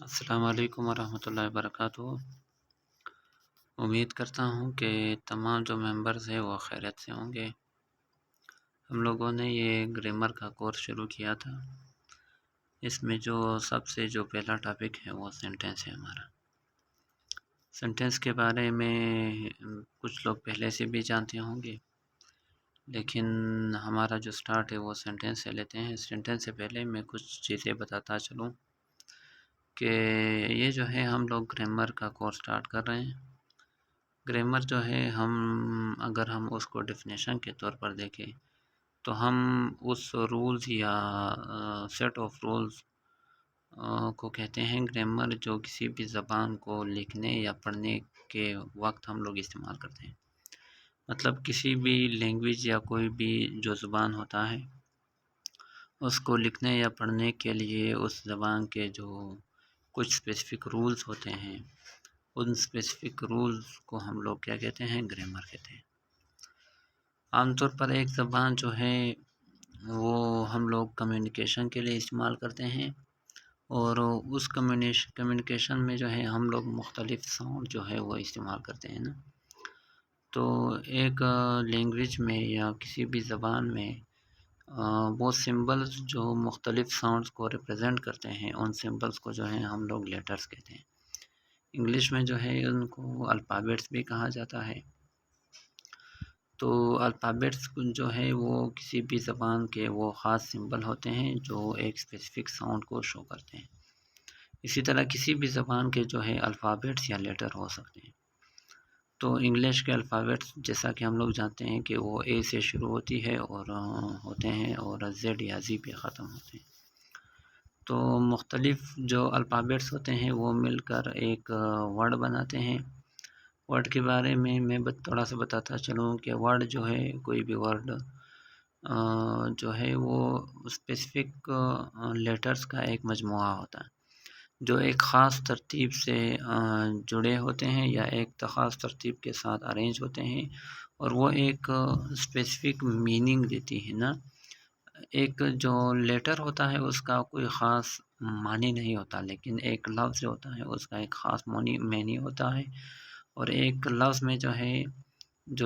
السلام علیکم ورحمۃ اللہ وبرکاتہ۔ امید کرتا ہوں کہ تمام جو ممبرز ہیں وہ خیریت سے ہوں گے۔ ہم لوگوں نے یہ گرامر کا کورس شروع کیا تھا۔ اس میں سب سے پہلا ٹاپک ہے وہ سینٹنس ہے ہمارا۔ سینٹنس کے بارے میں کچھ لوگ پہلے سے بھی جانتے ہوں گے، لیکن ہمارا جو سٹارٹ ہے وہ سینٹنس سے لیتے ہیں۔ سینٹنس سے پہلے میں کچھ چیزیں بتاتا چلوں کہ یہ ہم لوگ گرامر کا کورس سٹارٹ کر رہے ہیں۔ گرامر اگر ہم اس کو ڈیفینیشن کے طور پر دیکھیں تو ہم اس رولز یا سیٹ آف رولز کو کہتے ہیں گرامر، جو کسی بھی زبان کو لکھنے یا پڑھنے کے وقت ہم لوگ استعمال کرتے ہیں۔ مطلب کسی بھی لینگویج یا کوئی بھی جو زبان ہوتا ہے، اس کو لکھنے یا پڑھنے کے لیے اس زبان کے کچھ اسپیسیفک رولز ہوتے ہیں، ان اسپیسیفک رولز کو ہم لوگ کیا کہتے ہیں؟ گرامر کہتے ہیں۔ عام طور پر ایک زبان وہ ہم لوگ کمیونیکیشن کے لیے استعمال کرتے ہیں، اور اس کمیونیکیشن میں ہم لوگ مختلف ساؤنڈ وہ استعمال کرتے ہیں نا۔ تو ایک لینگویج میں یا کسی بھی زبان میں وہ سمبلز جو مختلف ساؤنڈز کو ریپرزینٹ کرتے ہیں، ان سمبلز کو ہم لوگ لیٹرز کہتے ہیں۔ انگلش میں ان کو الفابیٹس بھی کہا جاتا ہے۔ تو الفابیٹس وہ کسی بھی زبان کے وہ خاص سمبل ہوتے ہیں جو ایک اسپیسیفک ساؤنڈ کو شو کرتے ہیں۔ اسی طرح کسی بھی زبان کے الفابیٹس یا لیٹر ہو سکتے ہیں۔ تو انگلش کے الفابیٹس جیسا کہ ہم لوگ جانتے ہیں کہ وہ اے سے شروع ہوتی ہے اور ہوتے ہیں، اور زیڈ یا زی پہ ختم ہوتے ہیں۔ تو مختلف الفابیٹس ہوتے ہیں وہ مل کر ایک ورڈ بناتے ہیں۔ ورڈ کے بارے میں تھوڑا سا بتاتا چلوں کہ ورڈ کوئی بھی ورڈ وہ اسپیسیفک لیٹرز کا ایک مجموعہ ہوتا ہے، جو ایک خاص ترتیب سے جڑے ہوتے ہیں یا ایک خاص ترتیب کے ساتھ ارینج ہوتے ہیں، اور وہ ایک اسپیسیفک میننگ دیتی ہے نا۔ ایک لیٹر ہوتا ہے اس کا کوئی خاص معنی نہیں ہوتا، لیکن ایک لفظ ہوتا ہے اس کا ایک خاص معنی ہوتا ہے، اور ایک لفظ میں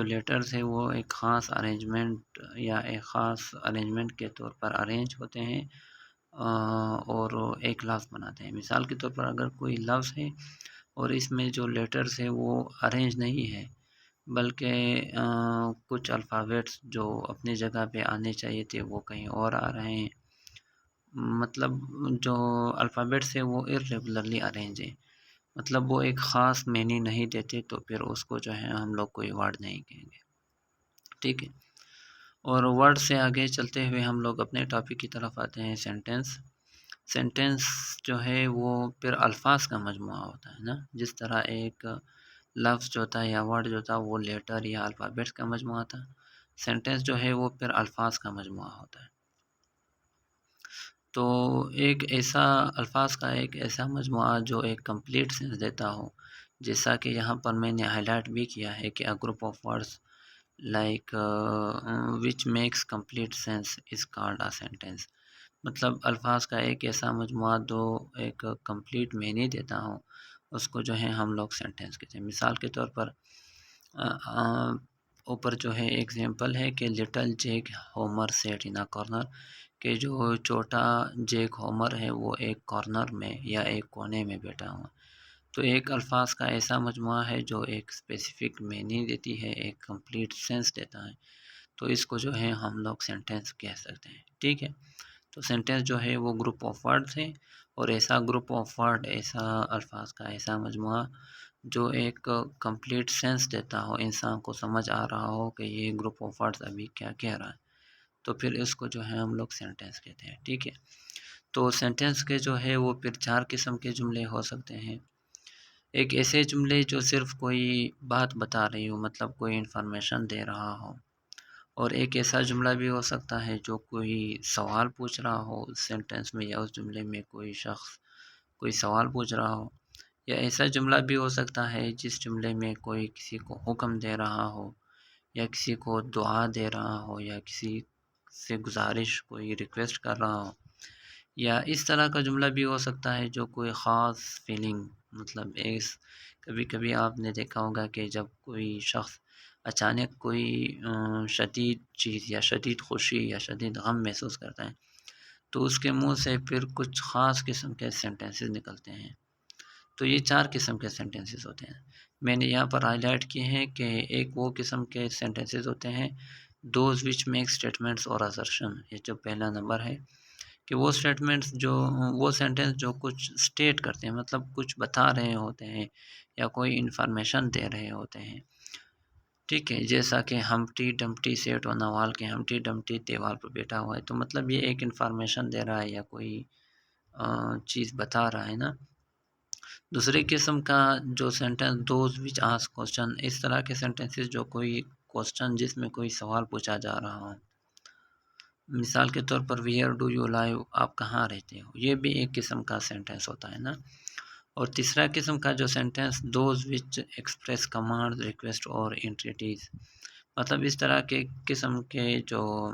لیٹرز ہے وہ ایک خاص ارینجمنٹ یا ایک خاص ارینجمنٹ کے طور پر ارینج ہوتے ہیں اور ایک لفظ بناتے ہیں۔ مثال کے طور پر اگر کوئی لفظ ہے اور اس میں لیٹرز ہے وہ ارینج نہیں ہے، بلکہ کچھ الفابیٹس جو اپنی جگہ پہ آنے چاہیے تھے وہ کہیں اور آ رہے ہیں، مطلب الفابیٹس ہے وہ irregularly ارینج ہیں، مطلب وہ ایک خاص معنی نہیں دیتے، تو پھر اس کو ہم لوگ کوئی ورڈ نہیں کہیں گے، ٹھیک ہے۔ اور ورڈ سے آگے چلتے ہوئے ہم لوگ اپنے ٹاپک کی طرف آتے ہیں، سینٹنس وہ پھر الفاظ کا مجموعہ ہوتا ہے نا۔ جس طرح ایک لفظ ہوتا ہے یا ورڈ ہوتا ہے وہ لیٹر یا الفابیٹس کا مجموعہ تھا، سینٹنس وہ پھر الفاظ کا مجموعہ ہوتا ہے۔ تو الفاظ کا ایک ایسا مجموعہ جو ایک کمپلیٹ سینس دیتا ہو، جیسا کہ یہاں پر میں نے ہائی لائٹ بھی کیا ہے کہ a group of words like which makes complete sense is called a sentence۔ مطلب الفاظ کا ایک ایسا مجموعہ جو ایک کمپلیٹ معنی دیتا ہو، اس کو ہم لوگ سینٹنس کہتے ہیں۔ مثال کے طور پر اوپر ایگزامپل ہے کہ little Jack Horner sat in a corner, کہ چھوٹا جیک ہومر ہے وہ ایک کارنر میں یا ایک کونے میں بیٹھا ہوا۔ تو ایک الفاظ کا ایسا مجموعہ ہے جو ایک اسپیسیفک میننگ دیتی ہے، ایک کمپلیٹ سینس دیتا ہے، تو اس کو ہم لوگ سینٹنس کہہ سکتے ہیں، ٹھیک ہے۔ تو سینٹنس وہ گروپ آف ورڈز ہیں، اور ایسا گروپ آف ورڈ، ایسا الفاظ کا ایسا مجموعہ جو ایک کمپلیٹ سینس دیتا ہو، انسان کو سمجھ آ رہا ہو کہ یہ گروپ آف ورڈز ابھی کیا کہہ رہا ہے، تو پھر اس کو ہم لوگ سینٹنس کہتے ہیں، ٹھیک ہے۔ تو سینٹنس کے وہ پھر 4 قسم کے جملے ہو سکتے ہیں۔ ایک ایسے جملے جو صرف کوئی بات بتا رہی ہو، مطلب کوئی انفارمیشن دے رہا ہو، اور ایک ایسا جملہ بھی ہو سکتا ہے جو کوئی سوال پوچھ رہا ہو اس سینٹنس میں، یا اس جملے میں کوئی شخص کوئی سوال پوچھ رہا ہو، یا ایسا جملہ بھی ہو سکتا ہے جس جملے میں کوئی کسی کو حکم دے رہا ہو، یا کسی کو دعا دے رہا ہو، یا کسی سے گزارش کوئی ریکویسٹ کر رہا ہو، یا اس طرح کا جملہ بھی ہو سکتا ہے جو کوئی خاص فیلنگ، مطلب کبھی کبھی آپ نے دیکھا ہوگا کہ جب کوئی شخص اچانک کوئی شدید چیز یا شدید خوشی یا شدید غم محسوس کرتا ہے تو اس کے منہ سے پھر کچھ خاص قسم کے سینٹنسز نکلتے ہیں۔ تو یہ 4 قسم کے سینٹنسز ہوتے ہیں۔ میں نے یہاں پر ہائی لائٹ کیے ہیں کہ ایک وہ قسم کے سینٹنسز ہوتے ہیں دوز وچ میک اسٹیٹمنٹس اور assertion، یہ جو پہلا نمبر ہے کہ وہ اسٹیٹمنٹس وہ سینٹنس جو کچھ اسٹیٹ کرتے ہیں، مطلب کچھ بتا رہے ہوتے ہیں یا کوئی انفارمیشن دے رہے ہوتے ہیں، ٹھیک ہے، جیسا کہ ہمٹی ڈمپٹی سیٹ و نوال کے ہمٹی ڈمپٹی دیوار پر بیٹھا ہوا ہے، تو مطلب یہ ایک انفارمیشن دے رہا ہے یا کوئی چیز بتا رہا ہے نا۔ دوسری قسم کا جو sentence does which ask question, اس طرح کے سینٹنسز جو کوئی کوسچن جس میں کوئی سوال پوچھا جا رہا ہو، مثال کے طور پر ویئر ڈو یو لائیو، آپ کہاں رہتے ہو، یہ بھی ایک قسم کا سینٹنس ہوتا ہے نا۔ اور تیسرا قسم کا جو sentence does which express command request اور انٹریٹیز، مطلب اس طرح کے قسم کے جو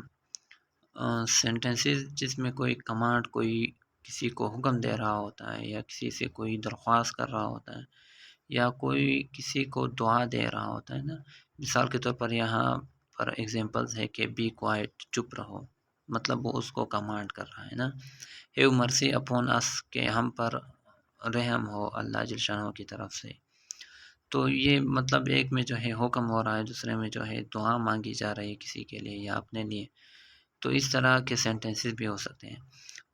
سینٹنسز جس میں کوئی کمانڈ، کوئی کسی کو حکم دے رہا ہوتا ہے یا کسی سے کوئی درخواست کر رہا ہوتا ہے یا کوئی کسی کو دعا دے رہا ہوتا ہے نا۔ مثال کے طور پر یہاں پر ایگزامپلز ہے کہ بی کوائٹ، چپ رہو، مطلب وہ اس کو کمانڈ کر رہا ہے نا۔ ہیو مرسی اپون اس، کہ ہم پر رحم ہو اللہ جل شانہ کی طرف سے۔ تو یہ مطلب ایک میں جو ہے حکم ہو رہا ہے، دوسرے میں جو ہے دعا مانگی جا رہی ہے کسی کے لیے یا اپنے لیے، تو اس طرح کے سینٹنسز بھی ہو سکتے ہیں۔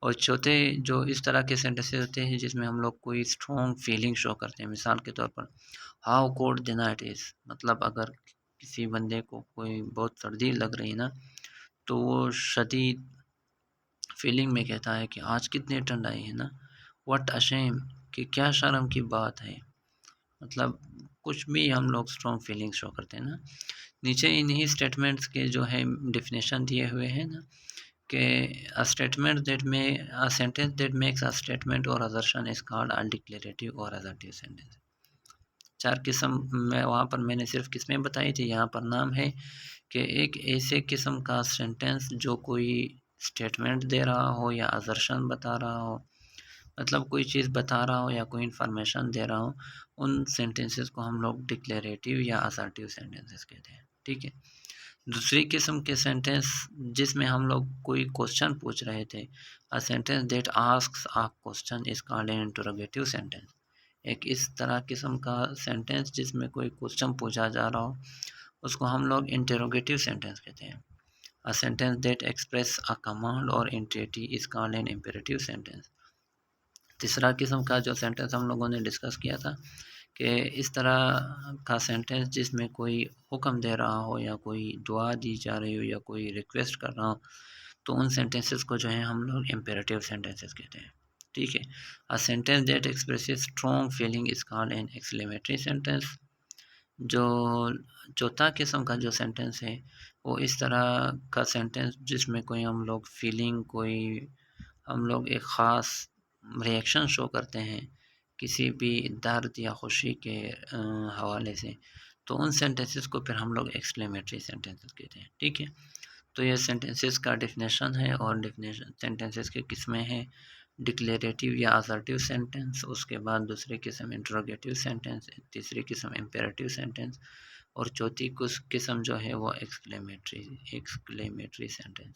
اور چوتھے جو اس طرح کے سینٹنسز ہوتے ہیں جس میں ہم لوگ کوئی اسٹرانگ فیلنگ شو کرتے ہیں، مثال کے طور پر ہاؤ کولڈ دی نائٹ از، مطلب اگر کسی بندے کو کوئی بہت سردی لگ رہی نا تو وہ شدید فیلنگ میں کہتا ہے کہ آج کتنی ٹھنڈ آئی ہے نا۔ واٹ اشیم، کہ کیا شرم کی بات ہے، مطلب کچھ بھی ہم لوگ اسٹرانگ فیلنگ شو کرتے ہیں نا۔ نیچے انہی اسٹیٹمنٹس کے جو ہے ڈیفینیشن دیے ہوئے ہیں نا کہ sentence that makes a statement اور assertion is called a declarative or assertive sentence۔ 4 قسم میں وہاں پر میں نے صرف قسمیں بتائی تھی، یہاں پر نام ہے کہ ایک ایسے قسم کا سینٹنس جو کوئی اسٹیٹمنٹ دے رہا ہو یا assertion بتا رہا ہو، مطلب کوئی چیز بتا رہا ہو یا کوئی انفارمیشن دے رہا ہو، ان سینٹنسز کو ہم لوگ ڈکلیریٹیو یا assertive sentences کہتے ہیں، ٹھیک ہے۔ دوسری قسم کے سینٹنس جس میں ہم لوگ کوئی کوسچن پوچھ رہے تھے، a sentence that asks a question is called an interrogative sentence۔ ایک اس طرح قسم کا سینٹنس جس میں کوئی کوسچن پوچھا جا رہا ہو اس کو ہم لوگ انٹروگیٹیو سینٹنس کہتے ہیں۔ a sentence that express a command or entity is called an imperative sentence۔ تیسرا قسم کا جو سینٹنس ہم لوگوں نے ڈسکس کیا تھا کہ اس طرح کا سینٹنس جس میں کوئی حکم دے رہا ہو یا کوئی دعا دی جا رہی ہو یا کوئی ریکویسٹ کر رہا ہو، تو ان سینٹنسز کو جو ہے ہم لوگ امپیریٹیو سینٹنسز کہتے ہیں، ٹھیک ہے۔ A sentence that expresses strong feeling is called an exclamatory sentence۔ جو چوتھا قسم کا جو سینٹنس ہے وہ اس طرح کا سینٹنس جس میں کوئی ہم لوگ فیلنگ، کوئی ہم لوگ ایک خاص ریئیکشن شو کرتے ہیں کسی بھی درد یا خوشی کے حوالے سے، تو ان سینٹنسز کو پھر ہم لوگ ایکسکلیمیٹری سینٹنسز کہتے ہیں، ٹھیک ہے۔ تو یہ سینٹنسز کا ڈیفینیشن ہے اور سینٹنسز کی قسمیں ہیں ڈکلیریٹیو یا assertive سینٹنس، اس کے بعد دوسری قسم انٹروگیٹیو سینٹنس، تیسری قسم امپیریٹیو سینٹنس، اور چوتھی قسم جو ہے وہ ایکسکلیمیٹری سینٹنس۔